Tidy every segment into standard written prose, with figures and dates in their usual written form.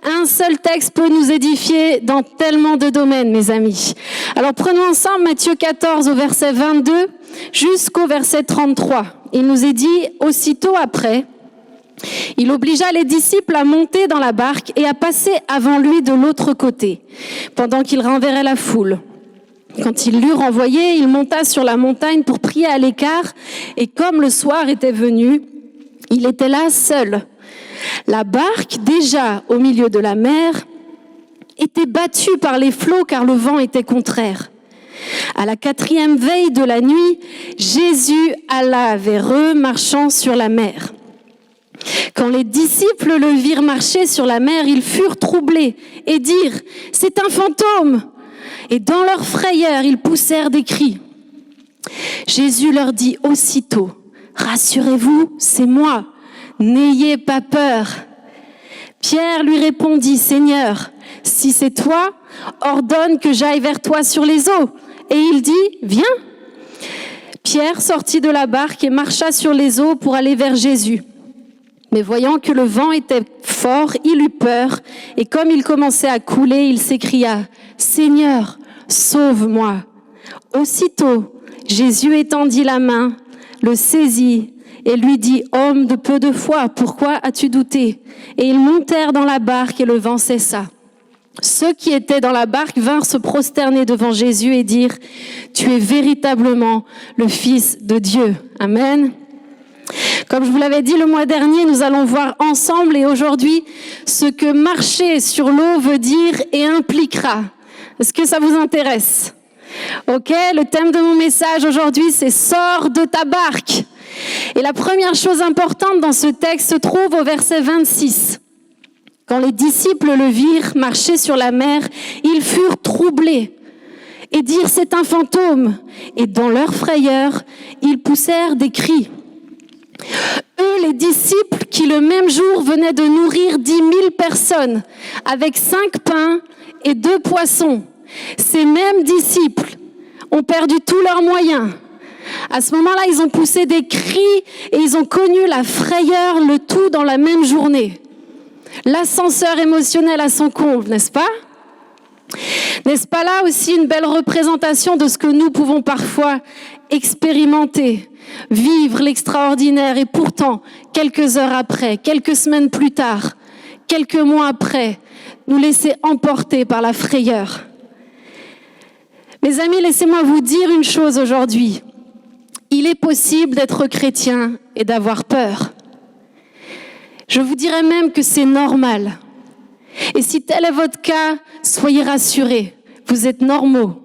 Un seul texte peut nous édifier dans tellement de domaines, mes amis. Alors prenons ensemble Matthieu 14 au verset 22 jusqu'au verset 33. Il nous est dit, aussitôt après, il obligea les disciples à monter dans la barque et à passer avant lui de l'autre côté, pendant qu'il renverrait la foule. Quand il l'eut renvoyé, il monta sur la montagne pour prier à l'écart, et comme le soir était venu, il était là seul. La barque, déjà au milieu de la mer, était battue par les flots car le vent était contraire. À la 4e veille de la nuit, Jésus alla vers eux, marchant sur la mer. Quand les disciples le virent marcher sur la mer, ils furent troublés et dirent « C'est un fantôme !» Et dans leur frayeur, ils poussèrent des cris. Jésus leur dit aussitôt « Rassurez-vous, c'est moi, n'ayez pas peur. » Pierre lui répondit « Seigneur, si c'est toi, ordonne que j'aille vers toi sur les eaux. » Et il dit « Viens !» Pierre sortit de la barque et marcha sur les eaux pour aller vers Jésus. Mais voyant que le vent était fort, il eut peur, et comme il commençait à couler, il s'écria « Seigneur, sauve-moi !» Aussitôt, Jésus étendit la main, le saisit et lui dit « Homme de peu de foi, pourquoi as-tu douté ?» Et ils montèrent dans la barque et le vent cessa. Ceux qui étaient dans la barque vinrent se prosterner devant Jésus et dirent « Tu es véritablement le Fils de Dieu. » Amen. Comme je vous l'avais dit le mois dernier, nous allons voir ensemble et aujourd'hui ce que marcher sur l'eau veut dire et impliquera. Est-ce que ça vous intéresse? Ok, le thème de mon message aujourd'hui, c'est « Sors de ta barque ». Et la première chose importante dans ce texte se trouve au verset 26. Quand les disciples le virent marcher sur la mer, ils furent troublés et dirent « C'est un fantôme ». Et dans leur frayeur, ils poussèrent des cris. Eux, les disciples qui le même jour venaient de nourrir 10 000 personnes avec 5 pains et 2 poissons, ces mêmes disciples ont perdu tous leurs moyens. À ce moment-là, ils ont poussé des cris et ils ont connu la frayeur, le tout dans la même journée. L'ascenseur émotionnel à son comble, n'est-ce pas? N'est-ce pas là aussi une belle représentation de ce que nous pouvons parfois expérimenter, vivre l'extraordinaire et pourtant, quelques heures après, quelques semaines plus tard, quelques mois après, nous laisser emporter par la frayeur. Mes amis, laissez-moi vous dire une chose aujourd'hui. Il est possible d'être chrétien et d'avoir peur. Je vous dirais même que c'est normal. Et si tel est votre cas, soyez rassurés, vous êtes normaux.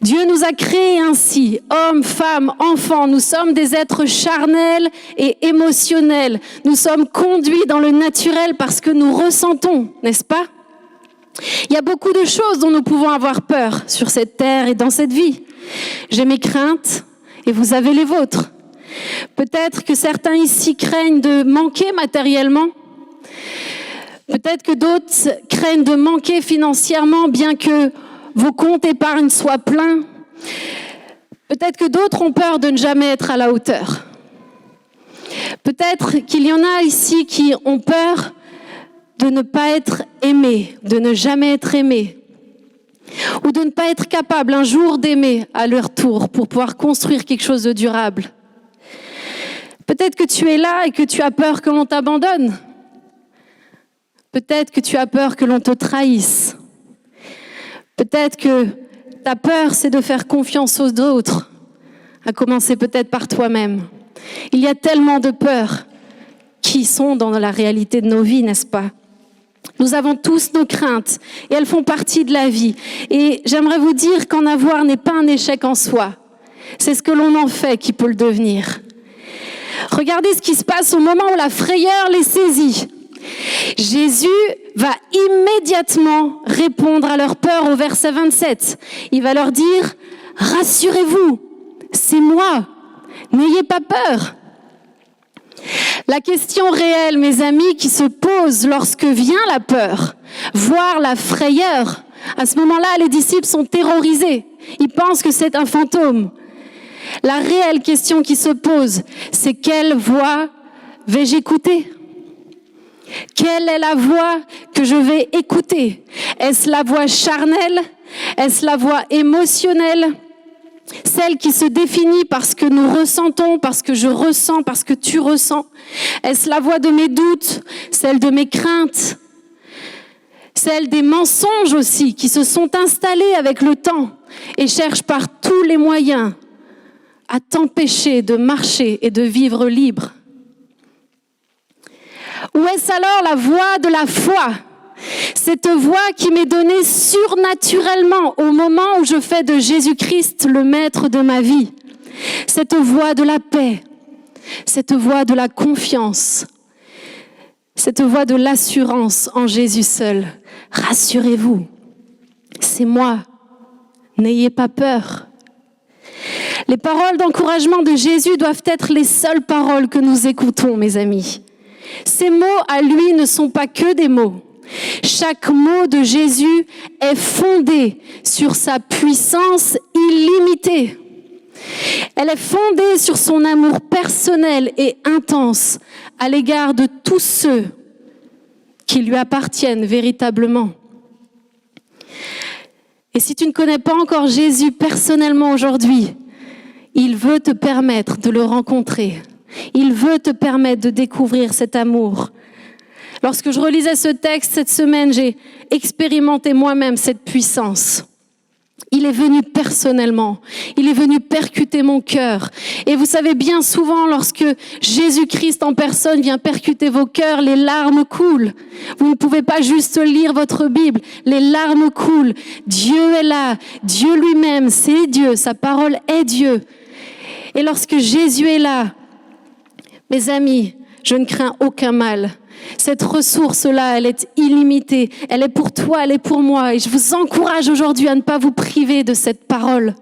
Dieu nous a créés ainsi, hommes, femmes, enfants. Nous sommes des êtres charnels et émotionnels. Nous sommes conduits dans le naturel parce que nous ressentons, n'est-ce pas? Il y a beaucoup de choses dont nous pouvons avoir peur sur cette terre et dans cette vie. J'ai mes craintes et vous avez les vôtres. Peut-être que certains ici craignent de manquer matériellement. Peut-être que d'autres craignent de manquer financièrement, bien que vos comptes épargne soient pleins. Peut-être que d'autres ont peur de ne jamais être à la hauteur. Peut-être qu'il y en a ici qui ont peur de ne pas être aimés, de ne jamais être aimés, ou de ne pas être capable un jour d'aimer à leur tour pour pouvoir construire quelque chose de durable. Peut-être que tu es là et que tu as peur que l'on t'abandonne. Peut-être que tu as peur que l'on te trahisse. Peut-être que ta peur, c'est de faire confiance aux autres, à commencer peut-être par toi-même. Il y a tellement de peurs qui sont dans la réalité de nos vies, n'est-ce pas? Nous avons tous nos craintes et elles font partie de la vie. Et j'aimerais vous dire qu'en avoir n'est pas un échec en soi. C'est ce que l'on en fait qui peut le devenir. Regardez ce qui se passe au moment où la frayeur les saisit. Jésus va immédiatement répondre à leur peur au verset 27. Il va leur dire « Rassurez-vous, c'est moi, n'ayez pas peur ». La question réelle, mes amis, qui se pose lorsque vient la peur, voire la frayeur, à ce moment-là, les disciples sont terrorisés. Ils pensent que c'est un fantôme. La réelle question qui se pose, c'est quelle voix vais-je écouter ? Quelle est la voix que je vais écouter? Est-ce la voix charnelle? Est-ce la voix émotionnelle? Celle qui se définit par ce que nous ressentons, parce que je ressens, parce que tu ressens? Est-ce la voix de mes doutes, celle de mes craintes, celle des mensonges aussi qui se sont installés avec le temps et cherchent par tous les moyens à t'empêcher de marcher et de vivre libre? Ou est-ce alors la voix de la foi? Cette voix qui m'est donnée surnaturellement au moment où je fais de Jésus-Christ le maître de ma vie. Cette voix de la paix, cette voix de la confiance, cette voix de l'assurance en Jésus seul. Rassurez-vous, c'est moi, n'ayez pas peur. Les paroles d'encouragement de Jésus doivent être les seules paroles que nous écoutons, mes amis. Ces mots à lui ne sont pas que des mots. Chaque mot de Jésus est fondé sur sa puissance illimitée. Elle est fondée sur son amour personnel et intense à l'égard de tous ceux qui lui appartiennent véritablement. Et si tu ne connais pas encore Jésus personnellement aujourd'hui, il veut te permettre de le rencontrer. Il veut te permettre de découvrir cet amour. Lorsque je relisais ce texte cette semaine, j'ai expérimenté moi-même cette puissance. Il est venu personnellement. Il est venu percuter mon cœur. Et vous savez, bien souvent, lorsque Jésus-Christ en personne vient percuter vos cœurs, les larmes coulent. Vous ne pouvez pas juste lire votre Bible. Les larmes coulent. Dieu est là. Dieu lui-même, c'est Dieu. Sa parole est Dieu. Et lorsque Jésus est là, mes amis, je ne crains aucun mal. Cette ressource-là, elle est illimitée. Elle est pour toi, elle est pour moi. Et je vous encourage aujourd'hui à ne pas vous priver de cette parole.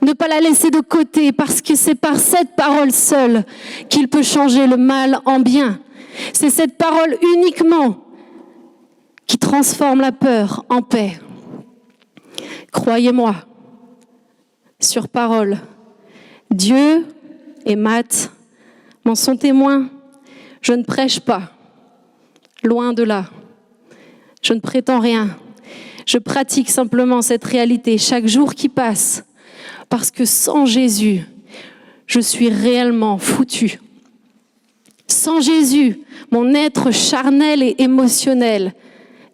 Ne pas la laisser de côté parce que c'est par cette parole seule qu'il peut changer le mal en bien. C'est cette parole uniquement qui transforme la peur en paix. Croyez-moi, sur parole, Dieu et Matt m'en sont témoins. Je ne prêche pas, loin de là. Je ne prétends rien. Je pratique simplement cette réalité chaque jour qui passe, parce que sans Jésus, je suis réellement foutu. Sans Jésus, mon être charnel et émotionnel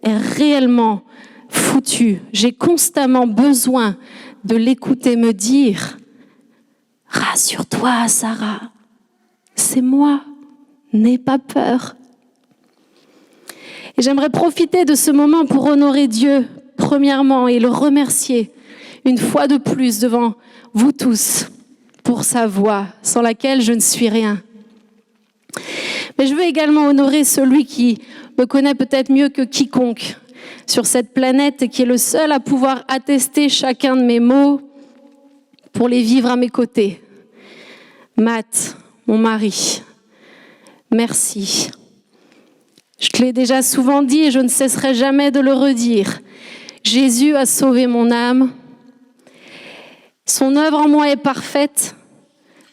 est réellement foutu. J'ai constamment besoin de l'écouter me dire « Rassure-toi, Sarah, c'est moi. N'aie pas peur. » Et j'aimerais profiter de ce moment pour honorer Dieu, premièrement, et le remercier une fois de plus devant vous tous pour sa voix, sans laquelle je ne suis rien. Mais je veux également honorer celui qui me connaît peut-être mieux que quiconque sur cette planète et qui est le seul à pouvoir attester chacun de mes mots pour les vivre à mes côtés. Matt, mon mari. Merci. Je te l'ai déjà souvent dit et je ne cesserai jamais de le redire. Jésus a sauvé mon âme. Son œuvre en moi est parfaite,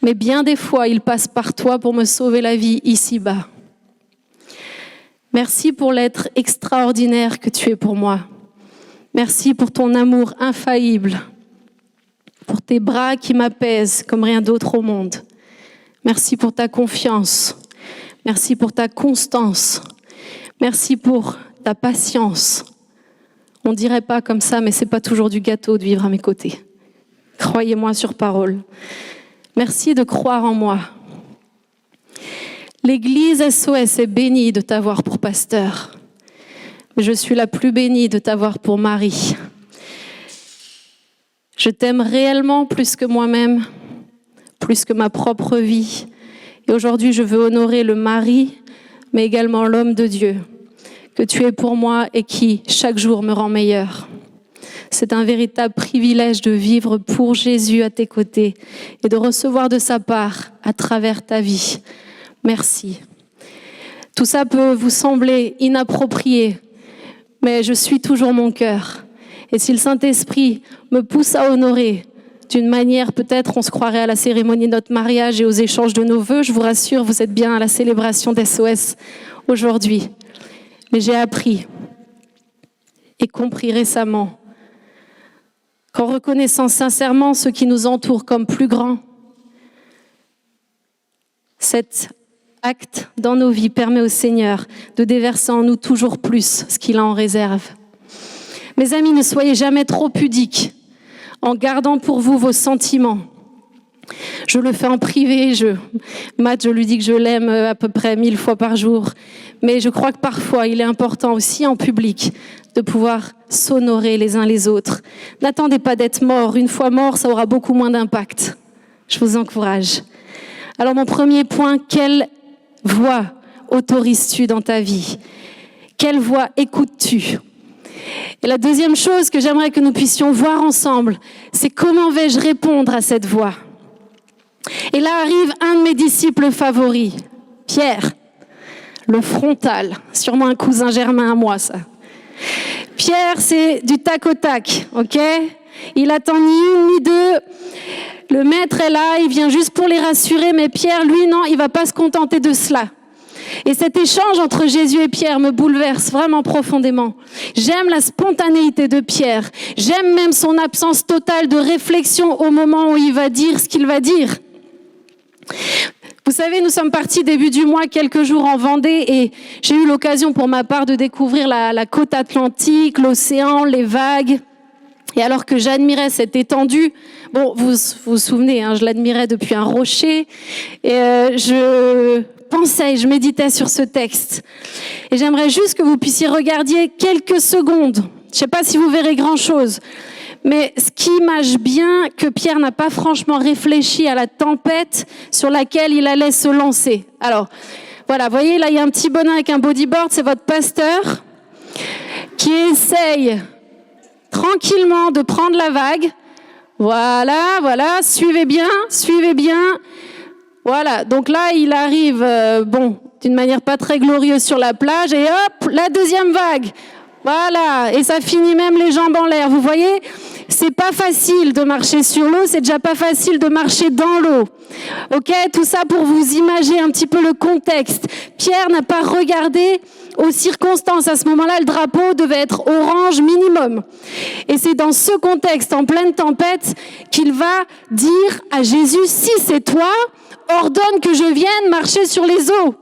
mais bien des fois, il passe par toi pour me sauver la vie ici-bas. Merci pour l'être extraordinaire que tu es pour moi. Merci pour ton amour infaillible, pour tes bras qui m'apaisent comme rien d'autre au monde. Merci pour ta confiance. Merci pour ta constance. Merci pour ta patience. On dirait pas comme ça, mais c'est pas toujours du gâteau de vivre à mes côtés. Croyez-moi sur parole. Merci de croire en moi. L'Église SOS est bénie de t'avoir pour pasteur. Je suis la plus bénie de t'avoir pour mari. Je t'aime réellement plus que moi-même, plus que ma propre vie. Et aujourd'hui, je veux honorer le mari, mais également l'homme de Dieu, que tu es pour moi et qui, chaque jour, me rend meilleur. C'est un véritable privilège de vivre pour Jésus à tes côtés et de recevoir de sa part à travers ta vie. Merci. Tout ça peut vous sembler inapproprié, mais je suis toujours mon cœur. Et si le Saint-Esprit me pousse à honorer, d'une manière, peut-être on se croirait à la cérémonie de notre mariage et aux échanges de nos vœux. Je vous rassure, vous êtes bien à la célébration d'SOS aujourd'hui. Mais j'ai appris et compris récemment qu'en reconnaissant sincèrement ce qui nous entoure comme plus grand, cet acte dans nos vies permet au Seigneur de déverser en nous toujours plus ce qu'il a en réserve. Mes amis, ne soyez jamais trop pudiques en gardant pour vous vos sentiments. Je le fais en privé. Matt, je lui dis que je l'aime à peu près 1000 fois par jour. Mais je crois que parfois, il est important aussi en public de pouvoir s'honorer les uns les autres. N'attendez pas d'être mort. Une fois mort, ça aura beaucoup moins d'impact. Je vous encourage. Alors mon premier point, quelle voix autorises-tu dans ta vie? Quelle voix écoutes-tu? Et la deuxième chose que j'aimerais que nous puissions voir ensemble, c'est comment vais-je répondre à cette voix? Et là arrive un de mes disciples favoris, Pierre, le frontal, sûrement un cousin germain à moi ça. Pierre, c'est du tac au tac, ok? Il attend ni une ni deux. Le maître est là, il vient juste pour les rassurer, mais Pierre, lui, non, il va pas se contenter de cela. Et cet échange entre Jésus et Pierre me bouleverse vraiment profondément. J'aime la spontanéité de Pierre. J'aime même son absence totale de réflexion au moment où il va dire ce qu'il va dire. Vous savez, nous sommes partis début du mois, quelques jours en Vendée, et j'ai eu l'occasion pour ma part de découvrir la côte atlantique, l'océan, les vagues. Et alors que j'admirais cette étendue, bon, vous vous souvenez, je l'admirais depuis un rocher, et je pensais, je méditais sur ce texte. Et j'aimerais juste que vous puissiez regarder quelques secondes. Je ne sais pas si vous verrez grand-chose, mais ce qui image bien que Pierre n'a pas franchement réfléchi à la tempête sur laquelle il allait se lancer. Alors, voilà, vous voyez, là, il y a un petit bonhomme avec un bodyboard, c'est votre pasteur, qui essaye tranquillement de prendre la vague. Voilà, suivez bien. Voilà, donc là, il arrive, d'une manière pas très glorieuse sur la plage, et hop, la deuxième vague. Voilà, et ça finit même les jambes en l'air. Vous voyez, c'est pas facile de marcher sur l'eau, c'est déjà pas facile de marcher dans l'eau. Ok, tout ça pour vous imaginer un petit peu le contexte. Pierre n'a pas regardé aux circonstances. À ce moment-là, le drapeau devait être orange minimum. Et c'est dans ce contexte, en pleine tempête, qu'il va dire à Jésus, si c'est toi, ordonne que je vienne marcher sur les eaux.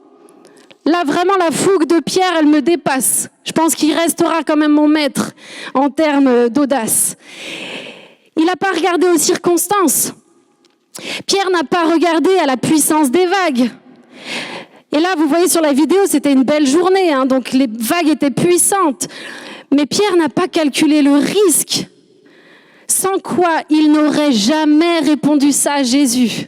Là, vraiment, la fougue de Pierre, elle me dépasse. Je pense qu'il restera quand même mon maître en termes d'audace. Il n'a pas regardé aux circonstances. Pierre n'a pas regardé à la puissance des vagues. Et là, vous voyez sur la vidéo, c'était une belle journée, donc les vagues étaient puissantes. Mais Pierre n'a pas calculé le risque, sans quoi il n'aurait jamais répondu ça à Jésus.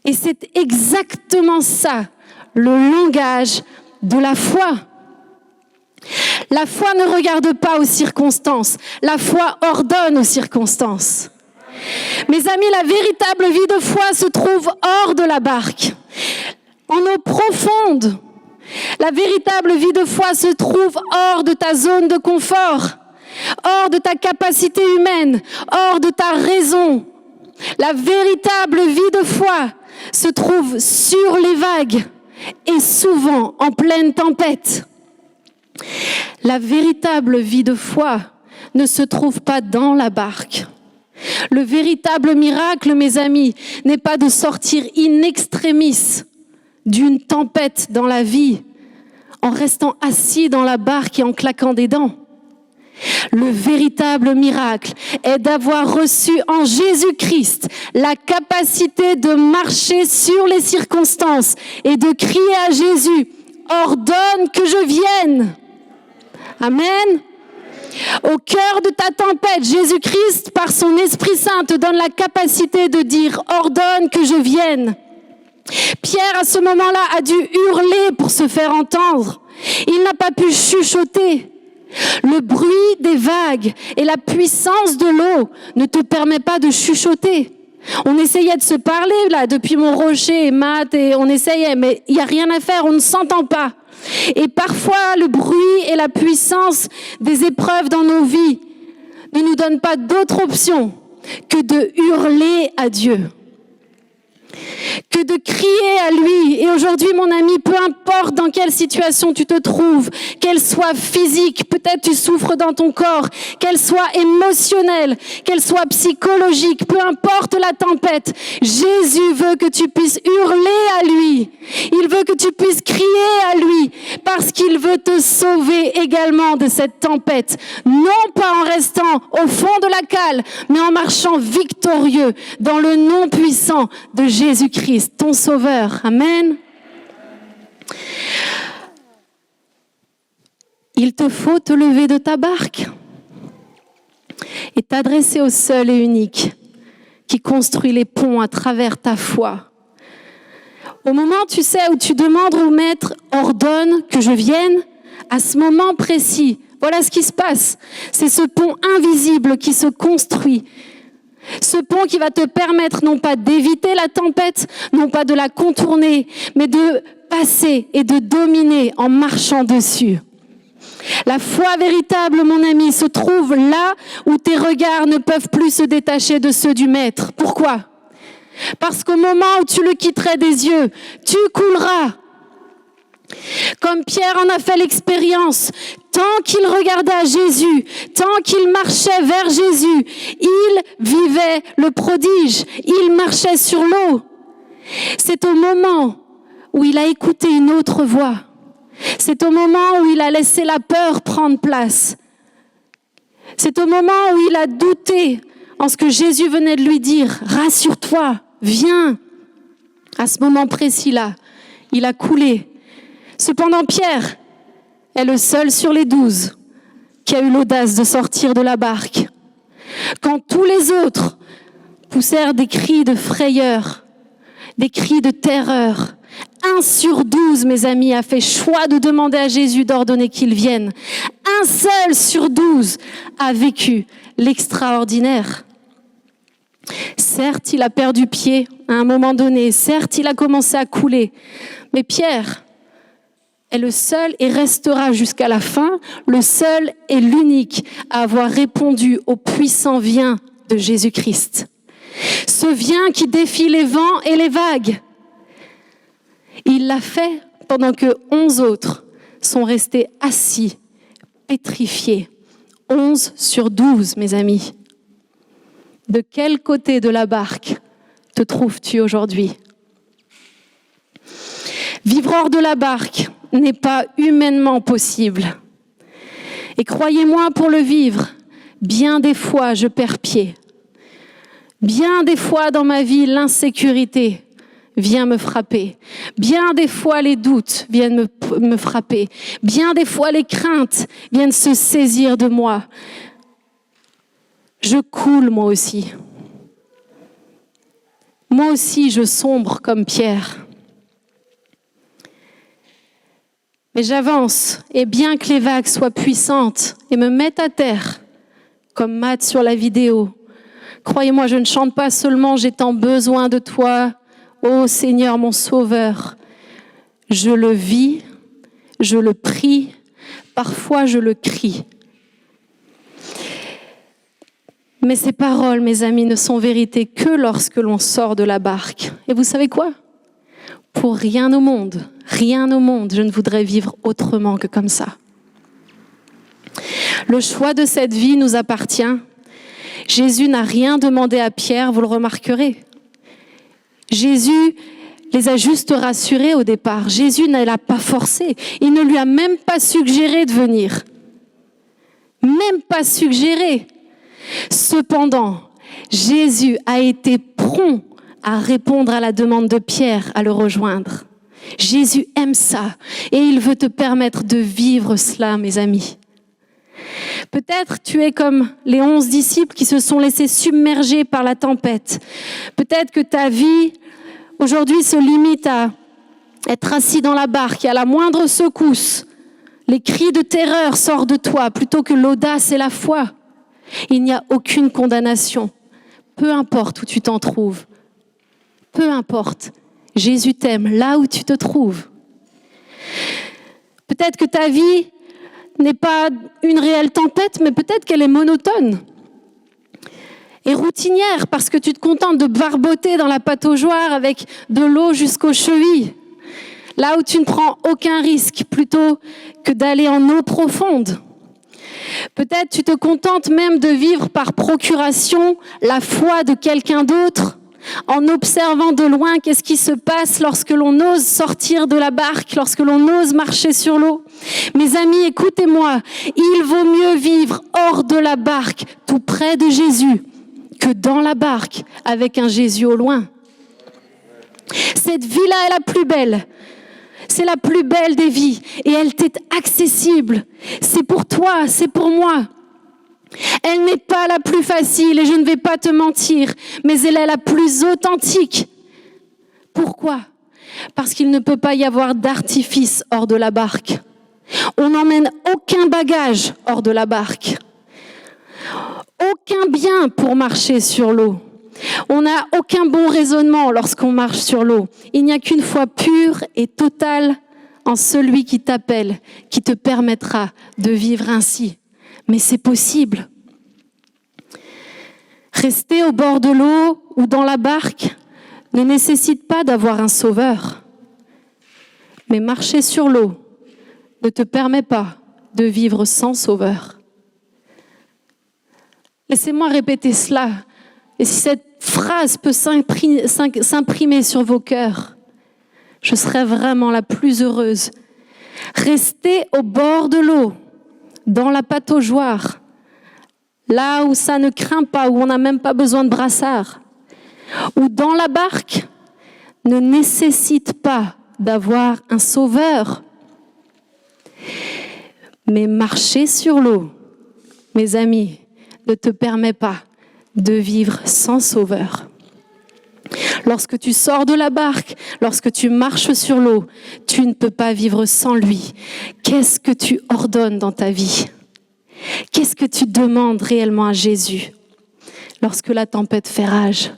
Et c'est exactement ça, le langage de la foi. La foi ne regarde pas aux circonstances, la foi ordonne aux circonstances. Mes amis, la véritable vie de foi se trouve hors de la barque, en eau profonde. La véritable vie de foi se trouve hors de ta zone de confort, hors de ta capacité humaine, hors de ta raison. La véritable vie de foi se trouve sur les vagues et souvent en pleine tempête. La véritable vie de foi ne se trouve pas dans la barque. Le véritable miracle, mes amis, n'est pas de sortir in extremis d'une tempête dans la vie en restant assis dans la barque et en claquant des dents. Le véritable miracle est d'avoir reçu en Jésus-Christ la capacité de marcher sur les circonstances et de crier à Jésus, « Ordonne que je vienne !» Amen. Au cœur de ta tempête, Jésus-Christ, par son Esprit Saint, te donne la capacité de dire « Ordonne que je vienne !» Pierre, à ce moment-là, a dû hurler pour se faire entendre. Il n'a pas pu chuchoter. Le bruit des vagues et la puissance de l'eau ne te permet pas de chuchoter. On essayait de se parler là depuis mon rocher et Matt, et on essayait, mais il n'y a rien à faire, on ne s'entend pas. Et parfois, le bruit et la puissance des épreuves dans nos vies ne nous donnent pas d'autre option que de hurler à Dieu, que de crier à lui. Et aujourd'hui, mon ami, peu importe dans quelle situation tu te trouves, qu'elle soit physique, peut-être tu souffres dans ton corps, qu'elle soit émotionnelle, qu'elle soit psychologique, peu importe la tempête, Jésus veut que tu puisses hurler à lui. Il veut que tu puisses crier à lui, parce qu'il veut te sauver également de cette tempête. Non pas en restant au fond de la cale, mais en marchant victorieux dans le nom puissant de Jésus-Christ, ton Sauveur. Amen. Il te faut te lever de ta barque et t'adresser au seul et unique qui construit les ponts à travers ta foi. Au moment, tu sais, où tu demandes au Maître, ordonne que je vienne, à ce moment précis, voilà ce qui se passe. C'est ce pont invisible qui se construit. Ce pont qui va te permettre non pas d'éviter la tempête, non pas de la contourner, mais de passer et de dominer en marchant dessus. La foi véritable, mon ami, se trouve là où tes regards ne peuvent plus se détacher de ceux du Maître. Pourquoi ? Parce qu'au moment où tu le quitterais des yeux, tu couleras. Comme Pierre en a fait l'expérience, tant qu'il regardait Jésus, tant qu'il marchait vers Jésus, il vivait le prodige, il marchait sur l'eau. C'est au moment où il a écouté une autre voix, c'est au moment où il a laissé la peur prendre place, c'est au moment où il a douté en ce que Jésus venait de lui dire, rassure-toi, viens. À ce moment précis-là, il a coulé. Cependant, Pierre est le seul sur les 12 qui a eu l'audace de sortir de la barque. Quand tous les autres poussèrent des cris de frayeur, des cris de terreur, 1 sur 12, mes amis, a fait choix de demander à Jésus d'ordonner qu'il vienne. 1 seul sur 12 a vécu l'extraordinaire. Certes, il a perdu pied à un moment donné. Certes, il a commencé à couler. Mais Pierre est le seul et restera jusqu'à la fin, le seul et l'unique à avoir répondu au puissant vient de Jésus-Christ. Ce vient qui défie les vents et les vagues. Il l'a fait pendant que 11 autres sont restés assis, pétrifiés. 11 sur 12, mes amis. De quel côté de la barque te trouves-tu aujourd'hui ? Vivre hors de la barque n'est pas humainement possible. Et croyez-moi, pour le vivre, bien des fois je perds pied. Bien des fois dans ma vie, l'insécurité vient me frapper. Bien des fois les doutes viennent me frapper. Bien des fois les craintes viennent se saisir de moi. Je coule moi aussi. Moi aussi je sombre comme Pierre. Mais j'avance, et bien que les vagues soient puissantes et me mettent à terre, comme Matt sur la vidéo, croyez-moi, je ne chante pas seulement « J'ai tant besoin de toi, ô Seigneur mon Sauveur ». Je le vis, je le prie, parfois je le crie. Mais ces paroles, mes amis, ne sont vérité que lorsque l'on sort de la barque. Et vous savez quoi ? Pour rien au monde, je ne voudrais vivre autrement que comme ça. Le choix de cette vie nous appartient. Jésus n'a rien demandé à Pierre, vous le remarquerez. Jésus les a juste rassurés au départ. Jésus ne l'a pas forcé. Il ne lui a même pas suggéré de venir. Même pas suggéré. Cependant, Jésus a été prompt à répondre à la demande de Pierre à le rejoindre. Jésus aime ça et il veut te permettre de vivre cela, mes amis. Peut-être tu es comme les 11 disciples qui se sont laissés submerger par la tempête. Peut-être que ta vie aujourd'hui se limite à être assis dans la barque et à la moindre secousse, les cris de terreur sortent de toi plutôt que l'audace et la foi. Il n'y a aucune condamnation, peu importe où tu t'en trouves. Peu importe, Jésus t'aime là où tu te trouves. Peut-être que ta vie n'est pas une réelle tempête, mais peut-être qu'elle est monotone. est routinière parce que tu te contentes de barboter dans la pataugeoire avec de l'eau jusqu'aux chevilles. Là où tu ne prends aucun risque plutôt que d'aller en eau profonde. Peut-être tu te contentes même de vivre par procuration la foi de quelqu'un d'autre en observant de loin qu'est-ce qui se passe lorsque l'on ose sortir de la barque, lorsque l'on ose marcher sur l'eau. Mes amis, écoutez-moi, il vaut mieux vivre hors de la barque, tout près de Jésus, que dans la barque avec un Jésus au loin. Cette vie-là est la plus belle. C'est la plus belle des vies et elle t'est accessible. C'est pour toi, c'est pour moi. Elle n'est pas la plus facile et je ne vais pas te mentir, mais elle est la plus authentique. Pourquoi ? Parce qu'il ne peut pas y avoir d'artifice hors de la barque. On n'emmène aucun bagage hors de la barque. Aucun bien pour marcher sur l'eau. On n'a aucun bon raisonnement lorsqu'on marche sur l'eau. Il n'y a qu'une foi pure et totale en celui qui t'appelle, qui te permettra de vivre ainsi. Mais c'est possible. Rester au bord de l'eau ou dans la barque ne nécessite pas d'avoir un sauveur. Mais marcher sur l'eau ne te permet pas de vivre sans sauveur. Laissez-moi répéter cela. Et si cette phrase peut s'imprimer sur vos cœurs, je serai vraiment la plus heureuse. Rester au bord de l'eau, dans la pataugeoire, là où ça ne craint pas, où on n'a même pas besoin de brassard, ou dans la barque, ne nécessite pas d'avoir un sauveur. Mais marcher sur l'eau, mes amis, ne te permet pas de vivre sans sauveur. Lorsque tu sors de la barque, lorsque tu marches sur l'eau, tu ne peux pas vivre sans lui. Qu'est-ce que tu ordonnes dans ta vie ? Qu'est-ce que tu demandes réellement à Jésus lorsque la tempête fait rage ?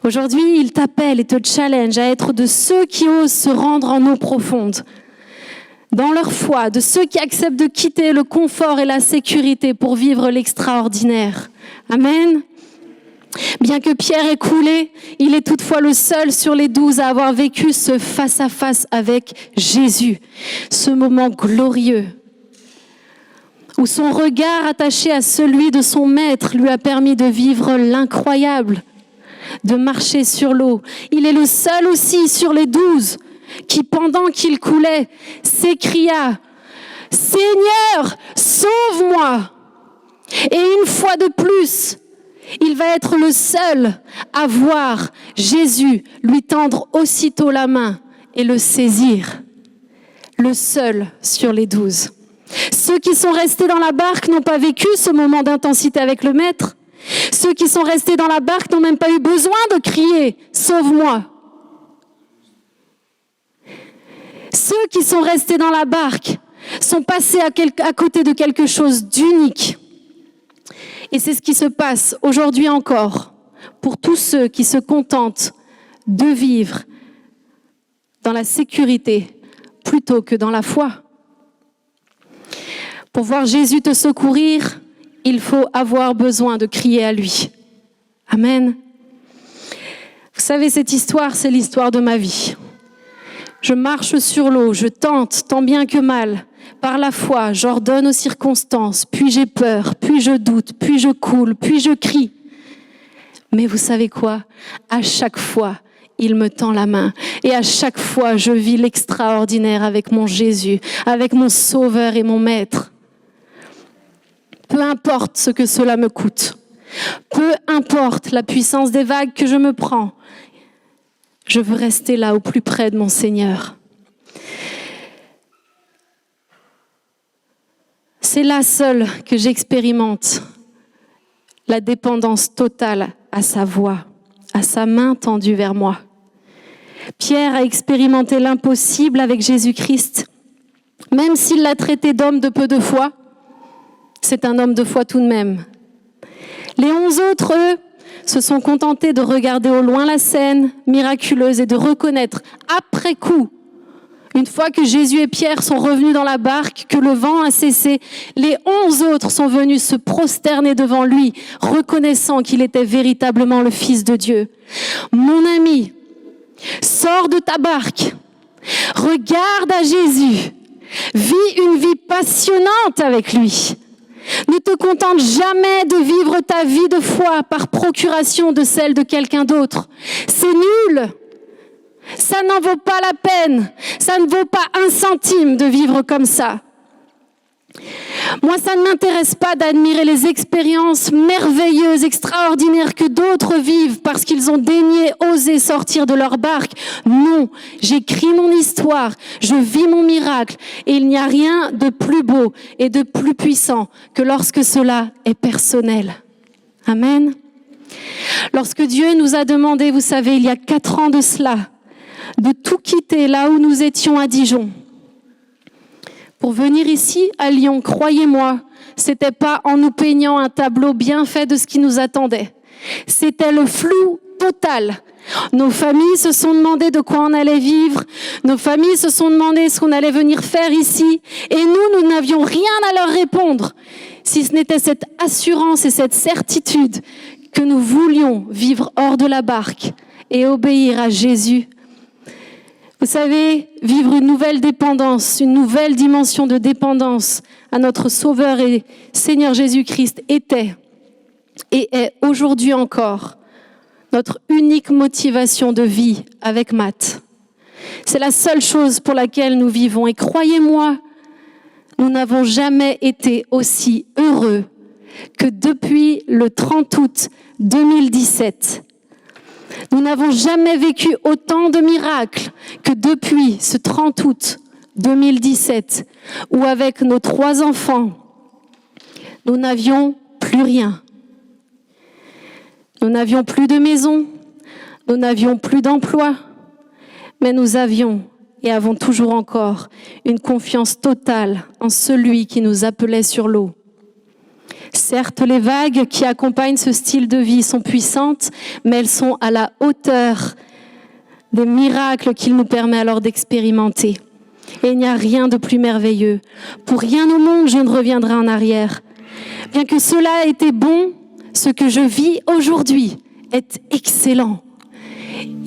Aujourd'hui, il t'appelle et te challenge à être de ceux qui osent se rendre en eau profonde, dans leur foi, de ceux qui acceptent de quitter le confort et la sécurité pour vivre l'extraordinaire. Amen. Bien que Pierre ait coulé, il est toutefois le seul sur les 12 à avoir vécu ce face-à-face avec Jésus, ce moment glorieux, où son regard attaché à celui de son maître lui a permis de vivre l'incroyable, de marcher sur l'eau. Il est le seul aussi sur les 12 qui, pendant qu'il coulait, s'écria « Seigneur, sauve-moi !» Et une fois de plus, il va être le seul à voir Jésus lui tendre aussitôt la main et le saisir. Le seul sur les 12. Ceux qui sont restés dans la barque n'ont pas vécu ce moment d'intensité avec le Maître. Ceux qui sont restés dans la barque n'ont même pas eu besoin de crier « Sauve-moi !» Ceux qui sont restés dans la barque sont passés à côté de quelque chose d'unique. Et c'est ce qui se passe aujourd'hui encore pour tous ceux qui se contentent de vivre dans la sécurité plutôt que dans la foi. Pour voir Jésus te secourir, il faut avoir besoin de crier à lui. Amen. Vous savez, cette histoire, c'est l'histoire de ma vie. Je marche sur l'eau, je tente tant bien que mal. Par la foi, j'ordonne aux circonstances, puis j'ai peur, puis je doute, puis je coule, puis je crie. Mais vous savez quoi ? À chaque fois, il me tend la main. Et à chaque fois, je vis l'extraordinaire avec mon Jésus, avec mon Sauveur et mon Maître. Peu importe ce que cela me coûte, peu importe la puissance des vagues que je me prends, je veux rester là au plus près de mon Seigneur. C'est là seul que j'expérimente la dépendance totale à sa voix, à sa main tendue vers moi. Pierre a expérimenté l'impossible avec Jésus-Christ. Même s'il l'a traité d'homme de peu de foi, c'est un homme de foi tout de même. Les 11 autres, eux, se sont contentés de regarder au loin la scène miraculeuse et de reconnaître après coup Une fois que Jésus et Pierre sont revenus dans la barque, que le vent a cessé, les 11 autres sont venus se prosterner devant lui, reconnaissant qu'il était véritablement le Fils de Dieu. Mon ami, sors de ta barque, regarde à Jésus, vis une vie passionnante avec lui. Ne te contente jamais de vivre ta vie de foi par procuration de celle de quelqu'un d'autre. C'est nul. Ça n'en vaut pas la peine. Ça ne vaut pas un centime de vivre comme ça. Moi, ça ne m'intéresse pas d'admirer les expériences merveilleuses, extraordinaires que d'autres vivent parce qu'ils ont daigné oser sortir de leur barque. Non, j'écris mon histoire, je vis mon miracle et il n'y a rien de plus beau et de plus puissant que lorsque cela est personnel. Amen. Lorsque Dieu nous a demandé, vous savez, il y a 4 ans de cela, de tout quitter là où nous étions à Dijon, pour venir ici à Lyon, croyez-moi, c'était pas en nous peignant un tableau bien fait de ce qui nous attendait. C'était le flou total. Nos familles se sont demandé de quoi on allait vivre. Nos familles se sont demandé ce qu'on allait venir faire ici. Et nous n'avions rien à leur répondre, si ce n'était cette assurance et cette certitude que nous voulions vivre hors de la barque et obéir à Jésus. Vous savez, vivre une nouvelle dépendance, une nouvelle dimension de dépendance à notre Sauveur et Seigneur Jésus-Christ était et est aujourd'hui encore notre unique motivation de vie avec Matt. C'est la seule chose pour laquelle nous vivons. Et croyez-moi, nous n'avons jamais été aussi heureux que depuis le 30 août 2017. Nous n'avons jamais vécu autant de miracles que depuis ce 30 août 2017, où avec nos 3 enfants, nous n'avions plus rien. Nous n'avions plus de maison, nous n'avions plus d'emploi, mais nous avions et avons toujours encore une confiance totale en celui qui nous appelait sur l'eau. Certes, les vagues qui accompagnent ce style de vie sont puissantes, mais elles sont à la hauteur des miracles qu'il nous permet alors d'expérimenter. Et il n'y a rien de plus merveilleux. Pour rien au monde, je ne reviendrai en arrière. Bien que cela ait été bon, ce que je vis aujourd'hui est excellent.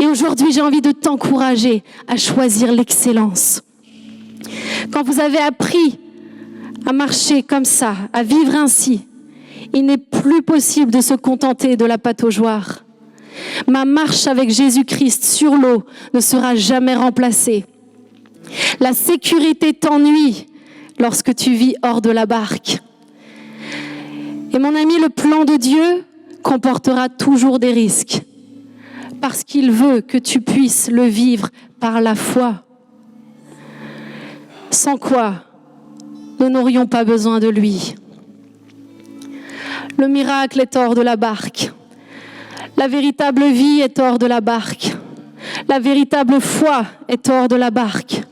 Et aujourd'hui, j'ai envie de t'encourager à choisir l'excellence. Quand vous avez appris à marcher comme ça, à vivre ainsi, il n'est plus possible de se contenter de la pataugeoire. Ma marche avec Jésus-Christ sur l'eau ne sera jamais remplacée. La sécurité t'ennuie lorsque tu vis hors de la barque. Et mon ami, le plan de Dieu comportera toujours des risques, parce qu'il veut que tu puisses le vivre par la foi. Sans quoi, nous n'aurions pas besoin de lui. Le miracle est hors de la barque. La véritable vie est hors de la barque. La véritable foi est hors de la barque.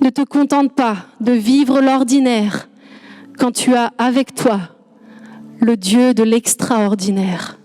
Ne te contente pas de vivre l'ordinaire quand tu as avec toi le Dieu de l'extraordinaire.